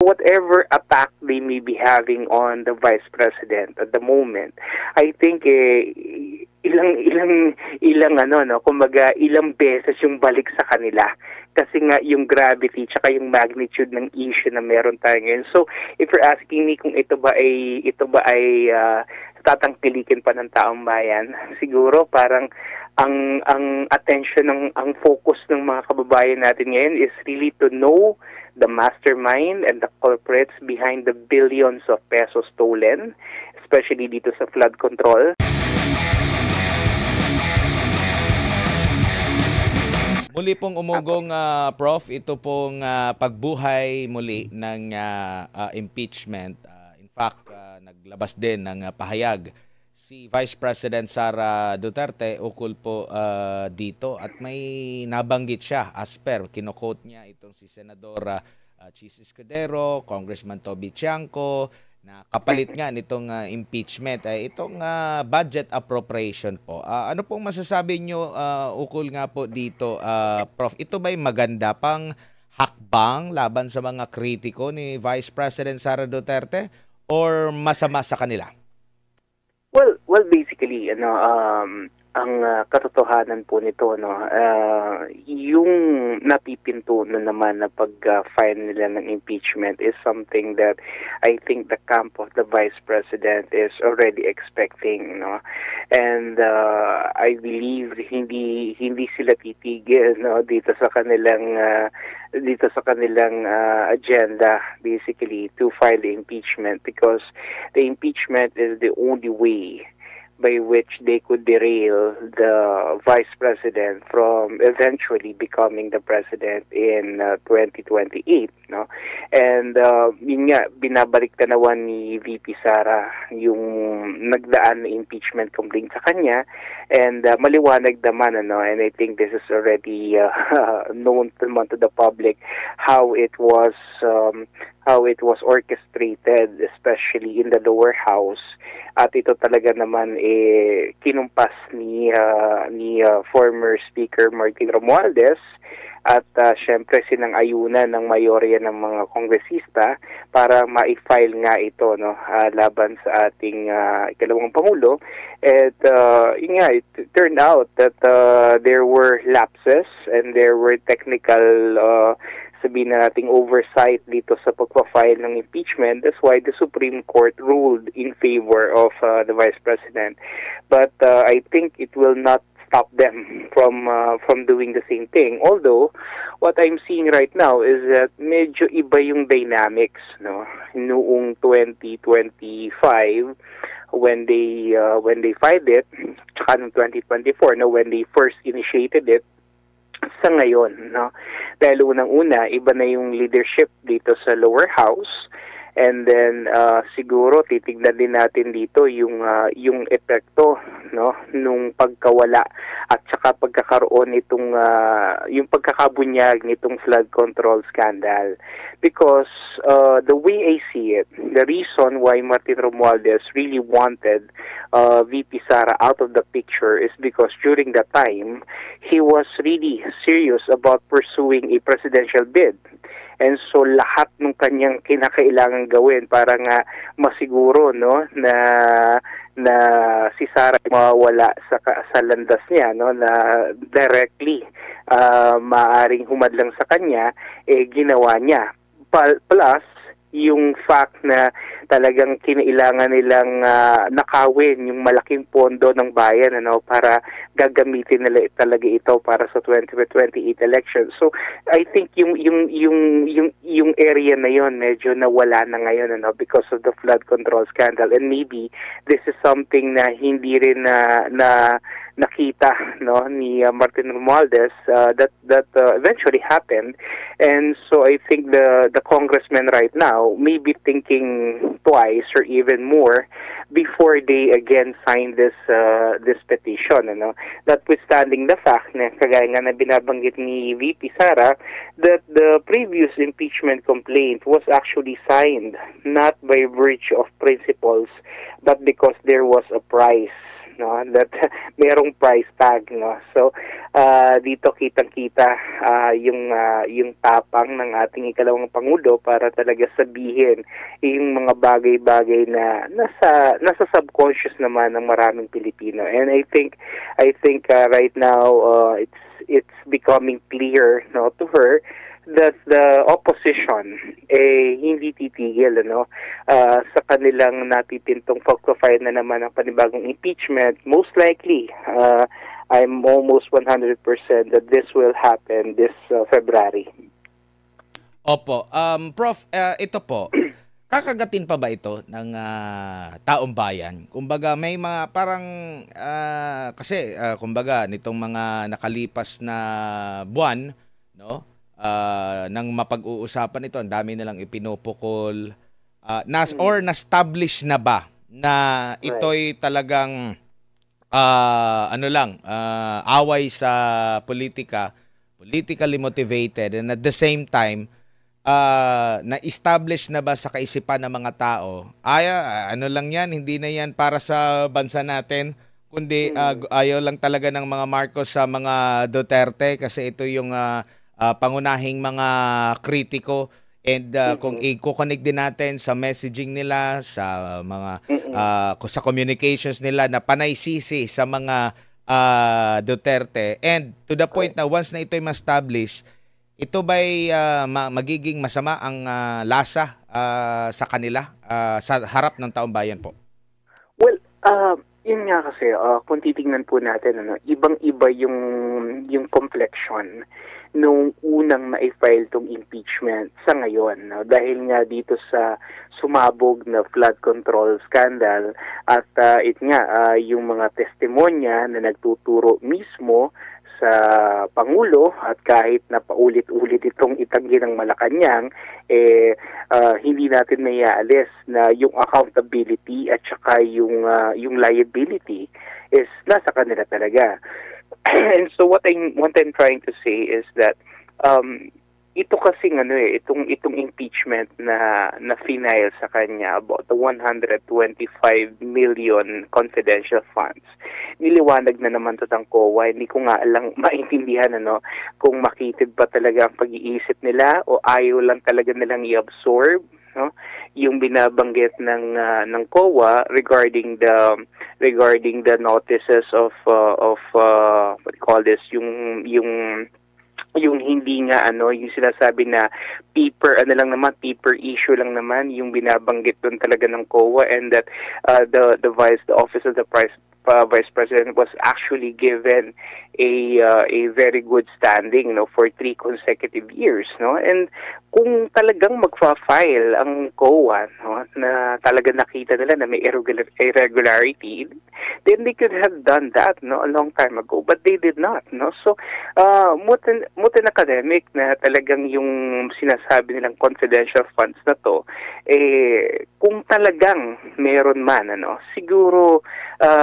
whatever attack they may be having on the Vice President at the moment, I think ilang ano no, kumbaga ilang beses yung balik sa kanila kasi nga yung gravity tsaka yung magnitude ng issue na meron tayo ngayon. So if you're asking me kung ito ba ay tatangkilikin pa ng taong bayan, siguro parang ang attention ang focus ng mga kababayan natin ngayon is really to know the mastermind and the culprits behind the billions of pesos stolen, especially dito sa flood control. Muli pong umugong, Prof, ito pong pagbuhay muli ng impeachment. In fact, naglabas din ng pahayag si Vice President Sara Duterte ukol po dito at may nabanggit siya as per, kino-quote niya itong si Senadora Chis Escudero, Congressman Toby Tiangco, na kapalit nga nitong impeachment ay itong budget appropriation po. Ano pong masasabi nyo ukol nga po dito, Prof? Ito ba'y maganda pang hakbang laban sa mga kritiko ni Vice President Sara Duterte or masama sa kanila? Well, basically, ang katotohanan po nito, yung napipinto naman na pag-file nila ng impeachment is something that I think the camp of the Vice President is already expecting, and I believe hindi sila titigil dito sa kanilang agenda basically to file the impeachment, because the impeachment is the only way by which they could derail the Vice President from eventually becoming the President in 2028. And yun nga, binabalik tanawan ni VP Sara yung nagdaan na impeachment complaint sa kanya, and maliwanag naman, and I think this is already known to the public how it was orchestrated, especially in the lower house. At ito talaga naman kinumpas ni former Speaker Martin Romualdez at syempre sinang-ayunan ng mayorya ng mga kongresista para ma-file nga ito laban sa ating ikalawang Pangulo. At it turned out that there were lapses and there were technical sabihin na nating oversight dito sa pagpa-file ng impeachment. That's why the Supreme Court ruled in favor of the Vice President. But I think it will not stop them from doing the same thing. Although, what I'm seeing right now is that medyo iba yung dynamics, noong 2025 when they filed it, tsaka noong 2024 when they first initiated it, sa ngayon, dahil unang-una, iba na yung leadership dito sa lower house, and then siguro titignan din natin dito yung epekto nung pagkawala at saka pagkakaroon nitong yung pagkakabunyag nitong flood control scandal, because the way I see it, the reason why Martin Romualdez really wanted VP Sara out of the picture is because during that time he was really serious about pursuing a presidential bid. And so lahat ng kanyang kinakailangan gawin para nga masiguro na si Sara mawawala sa landas niya, na directly maaring humadlang sa kanya, ginawa niya. Plus yung fact na talagang kinailangan nilang nakawin yung malaking pondo ng bayan para gagamitin nila talaga ito para sa 2028 election. So I think yung area na yon medyo nawala na ngayon because of the flood control scandal, and maybe this is something na hindi rin na nakita ni Martin Romualdez that eventually happened. And so I think the congressmen right now may be thinking twice or even more before they again sign this petition, notwithstanding the fact na kagaya nga na binabanggit ni VP Sara that the previous impeachment complaint was actually signed not by virtue of principles but because there was a price no, that merong price tag, no. So dito kitang-kita yung tapang ng ating ikalawang pangulo para talaga sabihin yung mga bagay-bagay na nasa subconscious naman ng maraming Pilipino. And I think right now it's becoming clear, no, to her that the opposition hindi titigil, ano, sa kanilang natitintong pag-file na naman ng panibagong impeachment. Most likely, I'm almost 100% that this will happen this February. Opo. Prof, ito po, kakagatin pa ba ito ng taong bayan? Kumbaga may mga parang kasi kumbaga nitong mga nakalipas na buwan, no? Nang mapag-uusapan ito, ang dami nilang ipinupukol. Or na-establish na ba na ito'y talagang away sa politika, politically motivated, and at the same time na-establish na ba sa kaisipan ng mga tao, ano lang yan, hindi na yan para sa bansa natin, kundi ayaw lang talaga ng mga Marcos sa mga Duterte kasi ito yung pangunahing mga kritiko, and kung i-connect din natin sa messaging nila, sa mga sa communications nila na panay-sisi sa mga Duterte, and to the point na once na ito'y ma-establish, ito ba'y magiging masama ang lasa sa kanila sa harap ng taong bayan po? Well, yun nga kasi, kung titingnan po natin, ano, ibang-iba yung complexion nung unang na-file tong impeachment sa ngayon. No? Dahil nga dito sa sumabog na flood control scandal at yung mga testimonya na nagtuturo mismo sa Pangulo, at kahit na paulit-ulit itong itanggi ng Malacanang, hindi natin mayaalis na yung accountability at saka yung liability is nasa kanila talaga. And so what I'm trying to say is that ito kasi itong impeachment na final sa kanya about the 125 million confidential funds. Niliwanag na naman to ng COA, hindi ko nga lang maintindihan kung makitid ba talaga ang pag-iisip nila o ayaw lang talaga nilang i-absorb, no, yung binabanggit ng COA regarding the notices of what do you call this, yung hindi nga yung sinasabi na paper issue lang naman yung binabanggit doon talaga ng COA, and that the office of the Vice President was actually given a very good standing, for 3 consecutive years, no. And kung talagang magfa-file ang COA, no, na talaga nakita nila na may irregularity, then they could have done that, no, a long time ago, but they did not, no. So mutin academic na talagang yung sinasabi nilang confidential funds na to, kung talagang meron man, siguro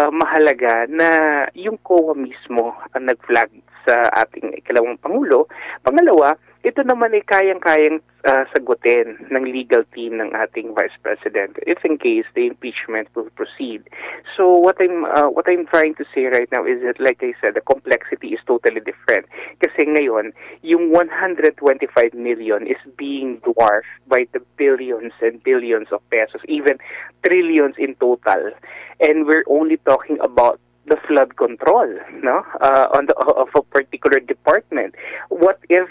mahalaga na yung COA mismo ang nag-flag sa ating ikalawang Pangulo. Pangalawa, ito naman ay kayang-kayang sagutin ng legal team ng ating Vice President if in case the impeachment will proceed. So what I'm trying to say right now is that, like I said, the complexity is totally different. Kasi ngayon, yung 125 million is being dwarfed by the billions and billions of pesos, even trillions in total. And we're only talking about the flood control, no, of a particular department. What if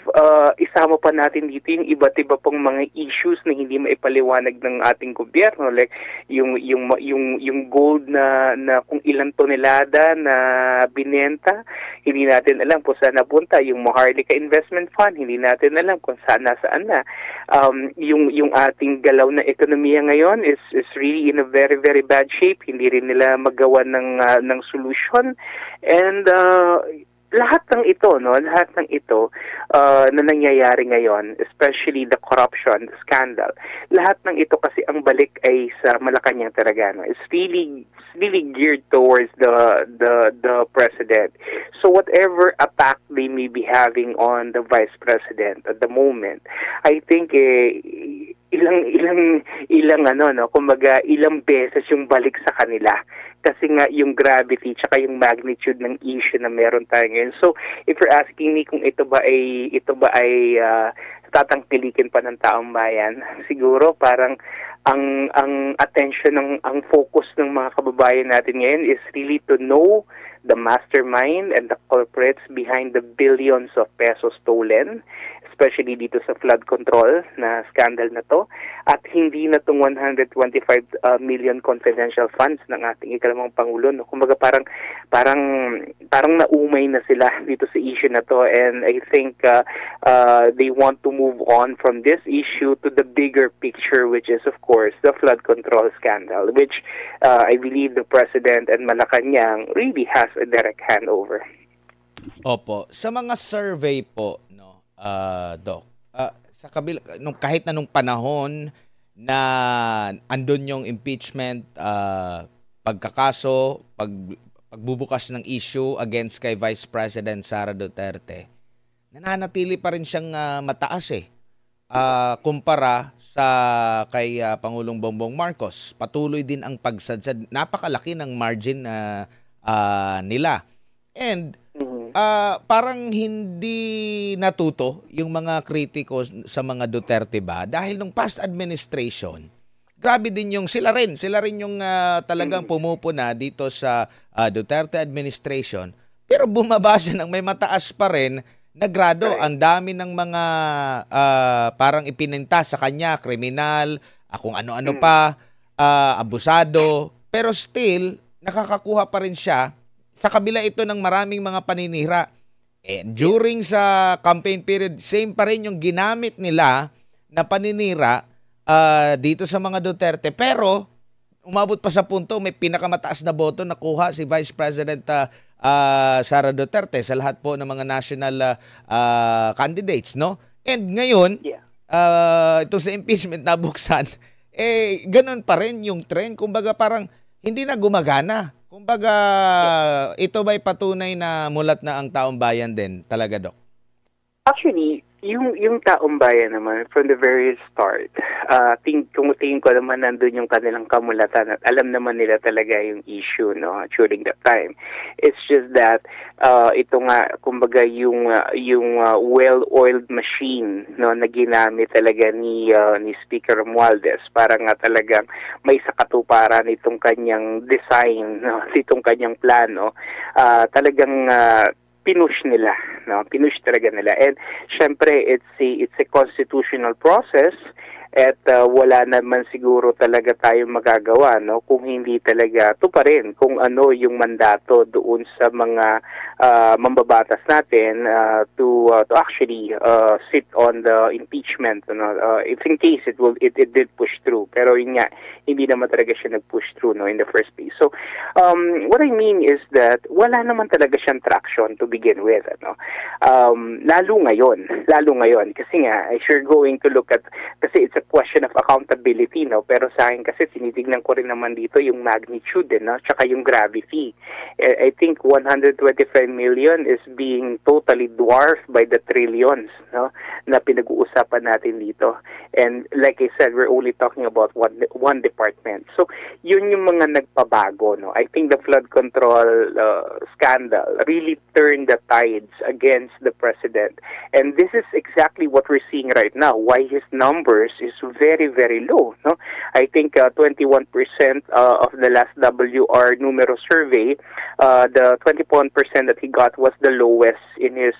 isama pa natin dito yung iba't iba pang mga issues na hindi maipaliwanag ng ating gobyerno, like yung gold na kung ilang tonelada na binenta, hindi natin alam kung saan napunta. Yung Maharlika Investment Fund, hindi natin alam kung saan nasaan na. Yung ating galaw na ekonomiya ngayon is really in a very, very bad shape. Hindi rin nila magawa ng solution, and lahat ng ito na nangyayari ngayon, especially the corruption, the scandal, lahat ng ito kasi ang balik ay sa Malacanang talaga, no? It's really geared towards the president. So whatever attack they may be having on the Vice President at the moment, I think ilang ano no, kumbaga ilang beses yung balik sa kanila kasi nga yung gravity tsaka yung magnitude ng issue na meron tayo ngayon. So if you're asking me kung ito ba ay tatangkilikin pa ng taong bayan, siguro parang ang attention ang focus ng mga kababayan natin ngayon is really to know the mastermind and the culprits behind the billions of pesos stolen, especially dito sa flood control na scandal na to, at hindi na itong 125 million confidential funds ng ating ikalimang Pangulo. No? Kumbaga parang naumay na sila dito sa issue na to, and I think they want to move on from this issue to the bigger picture, which is of course the flood control scandal, which I believe the President and Malacanang really has a direct handover. Opo. Sa mga survey po, no, Doc, sa kabila, kahit na nung panahon na andun yung impeachment, pagkakaso, pagbubukas ng issue against kay Vice President Sara Duterte, nananatili pa rin siyang mataas kumpara sa kay Pangulong Bongbong Marcos. Patuloy din ang pagsadsad. Napakalaki ng margin nila. And parang hindi natuto yung mga kritiko sa mga Duterte ba? Dahil nung past administration, grabe din yung sila rin yung talagang pumupuna dito sa Duterte administration. Pero bumaba siya ng may mataas pa rin na grado. Ang dami ng mga parang ipininta sa kanya, kriminal, kung ano-ano pa, abusado. Pero still, nakakakuha pa rin siya sa kabila ito ng maraming mga paninira. During sa campaign period, same pa rin yung ginamit nila na paninira dito sa mga Duterte. Pero umabot pa sa punto, may pinakamataas na boto nakuha si Vice President Sara Duterte sa lahat po ng mga national candidates, no? And ngayon, ito sa impeachment na buksan, ganun pa rin yung trend. Kumbaga parang hindi na gumagana. Kumbaga, ito ba'y patunay na mulat na ang taong bayan din talaga, Doc? Actually, yung taong bayan naman from the very start, tingin ko naman nandun yung kanilang kamulatan at alam naman nila talaga yung issue, no, during that time. It's just that ito nga, kumbaga yung well-oiled machine, no, na ginamit talaga ni Speaker Romualdez para nga talagang may sakatuparan itong kanyang design, no, itong kanyang plano, talagang pinush nila, no? Pinush talaga nila. And syempre it's a constitutional process at wala naman siguro talaga tayong magagawa, no, kung hindi talaga tuparin kung ano yung mandato doon sa mga mambabatas natin to actually sit on the impeachment, if in case it did push through. Pero yun nga, hindi naman talaga siya nag-push through, no, in the first place. So what I mean is that wala naman talaga siyang traction to begin with, ano. Lalo ngayon kasi nga if you're going to look at, kasi it's a question of accountability, no, pero sa akin kasi tinitignan ko rin naman dito yung magnitude, no, tsaka yung gravity. I think 125 million is being totally dwarfed by the trillions, no, na pinag-uusapan natin dito. And like I said, we're only talking about one department. So yun yung mga nagpabago, no. I think the flood control scandal really turned the tides against the president, and this is exactly what we're seeing right now, why his numbers is very, very low, no. I think 21% of the last WR numero survey, the 21% that he got was the lowest in his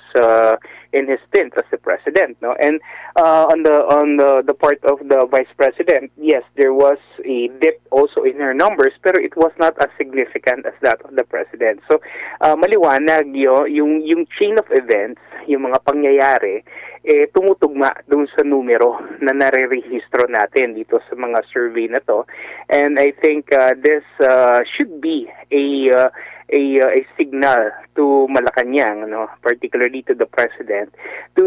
stint as the president, no. And on the part of the vice president, yes, there was a dip also in her numbers, pero it was not as significant as that of the president. So maliwanag yung chain of events, yung mga pangyayari, tumutugma doon sa numero na nare-rehistro natin dito sa mga survey na to. And I think this should be a signal to Malacanang, no, particularly to the president, to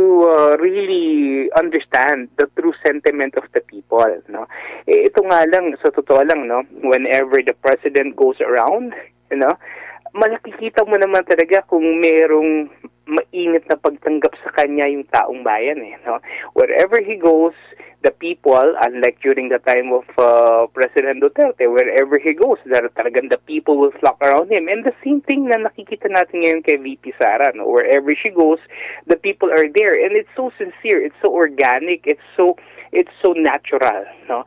really understand the true sentiment of the people, no. Ito nga lang, sa totoo lang, no, whenever the president goes around, you know, makikita mo naman talaga kung merong mainit na pagtanggap sa kanya yung taong bayan eh, no? Wherever he goes, the people, unlike during the time of President Duterte, wherever he goes, talagang the people will flock around him. And the same thing na nakikita natin ngayon kay VP Sara, no? Wherever she goes, the people are there, and it's so sincere, it's so organic, it's so natural, no?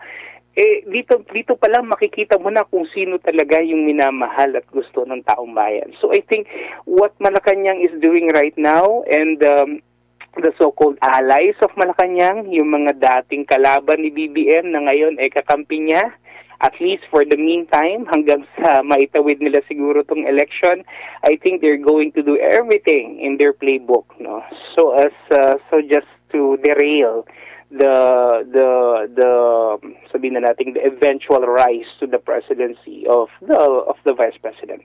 Dito pa lang makikita mo na kung sino talaga yung minamahal at gusto ng taong bayan. So I think what Malacanang is doing right now, and the so-called allies of Malacanang, yung mga dating kalaban ni BBM na ngayon ay kakampi niya, at least for the meantime, hanggang sa maitawid nila siguro tong election, I think they're going to do everything in their playbook, no? So just to derail sabihin na natin, the eventual rise to the presidency of the vice president.